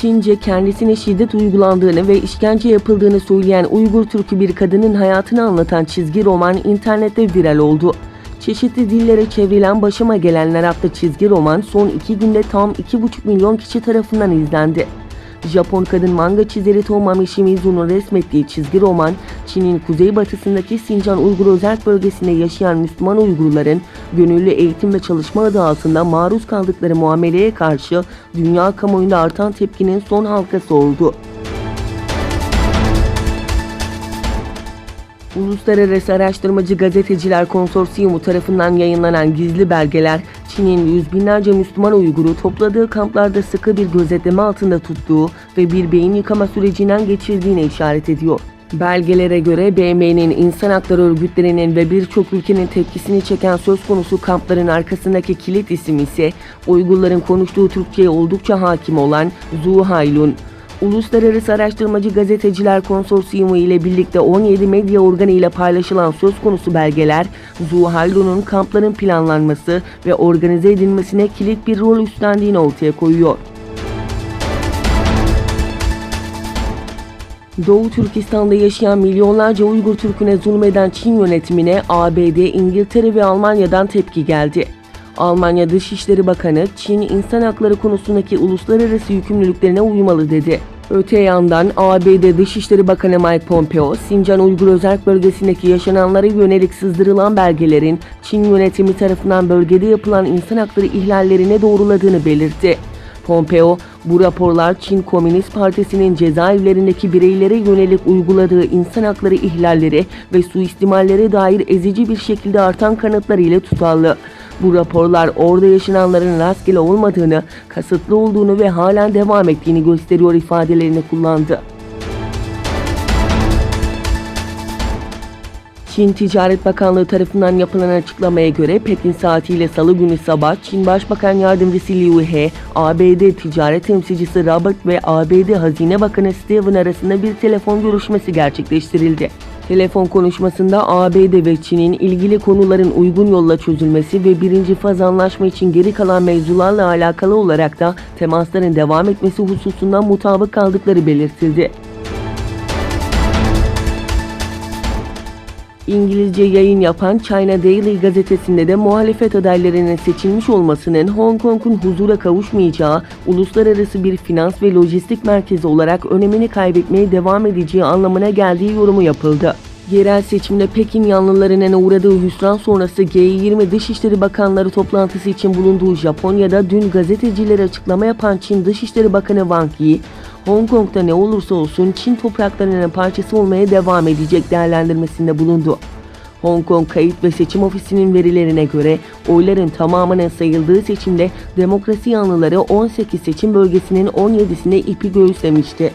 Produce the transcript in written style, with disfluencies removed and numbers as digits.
Çince kendisine şiddet uygulandığını ve işkence yapıldığını söyleyen Uygur Türk'ü bir kadının hayatını anlatan çizgi roman internette viral oldu. Çeşitli dillere çevrilen Başıma Gelenler adlı çizgi roman son 2 günde tam 2,5 milyon kişi tarafından izlendi. Japon kadın manga çizeri Tomomi Shimizu'nun resmettiği çizgi roman, Çin'in kuzeybatısındaki Sincan Uygur Özerk Bölgesi'nde yaşayan Müslüman Uygurların gönüllü eğitim ve çalışma adı altında maruz kaldıkları muameleye karşı dünya kamuoyunda artan tepkinin son halkası oldu. Uluslararası Araştırmacı Gazeteciler Konsorsiyumu tarafından yayınlanan gizli belgeler, Çin'in yüz binlerce Müslüman Uygur'u topladığı kamplarda sıkı bir gözetleme altında tuttuğu ve bir beyin yıkama sürecinden geçirdiğine işaret ediyor. Belgelere göre BM'nin insan hakları örgütlerinin ve birçok ülkenin tepkisini çeken söz konusu kampların arkasındaki kilit isim ise Uygurların konuştuğu Türkçe'ye oldukça hakim olan Zhu Hailun. Uluslararası Araştırmacı Gazeteciler Konsorsiyumu ile birlikte 17 medya organı ile paylaşılan söz konusu belgeler, Zhu Hailun'un kampların planlanması ve organize edilmesine kilit bir rol üstlendiğini ortaya koyuyor. Doğu Türkistan'da yaşayan milyonlarca Uygur Türk'üne zulmeden Çin yönetimine ABD, İngiltere ve Almanya'dan tepki geldi. Almanya Dışişleri Bakanı, Çin insan hakları konusundaki uluslararası yükümlülüklerine uymalı dedi. Öte yandan ABD Dışişleri Bakanı Mike Pompeo, Sincan Uygur Özerk Bölgesi'ndeki yaşananlara yönelik sızdırılan belgelerin Çin yönetimi tarafından bölgede yapılan insan hakları ihlallerine doğruladığını belirtti. Pompeo, bu raporlar Çin Komünist Partisi'nin cezaevlerindeki bireylere yönelik uyguladığı insan hakları ihlalleri ve suistimallere dair ezici bir şekilde artan kanıtlar ile tutarlı. Bu raporlar orada yaşananların rastgele olmadığını, kasıtlı olduğunu ve halen devam ettiğini gösteriyor ifadelerini kullandı. Çin Ticaret Bakanlığı tarafından yapılan açıklamaya göre Pekin saatiyle Salı günü sabah Çin Başbakan Yardımcısı Liu He, ABD Ticaret Temsilcisi Robert ve ABD Hazine Bakanı Steven arasında bir telefon görüşmesi gerçekleştirildi. Telefon konuşmasında ABD ve Çin'in ilgili konuların uygun yolla çözülmesi ve birinci faz anlaşma için geri kalan mevzularla alakalı olarak da temasların devam etmesi hususunda mutabık kaldıkları belirtildi. İngilizce yayın yapan China Daily gazetesinde de muhalefet adaylarının seçilmiş olmasının Hong Kong'un huzura kavuşmayacağı, uluslararası bir finans ve lojistik merkezi olarak önemini kaybetmeye devam edeceği anlamına geldiği yorumu yapıldı. Yerel seçimde Pekin yanlılarının uğradığı hüsran sonrası G20 Dışişleri Bakanları toplantısı için bulunduğu Japonya'da dün gazetecilere açıklama yapan Çin Dışişleri Bakanı Wang Yi, Hong Kong'da ne olursa olsun Çin topraklarının parçası olmaya devam edecek değerlendirmesinde bulundu. Hong Kong Kayıt ve Seçim Ofisi'nin verilerine göre oyların tamamının sayıldığı seçimde demokrasi yanlıları 18 seçim bölgesinin 17'sine ipi göğüslemişti.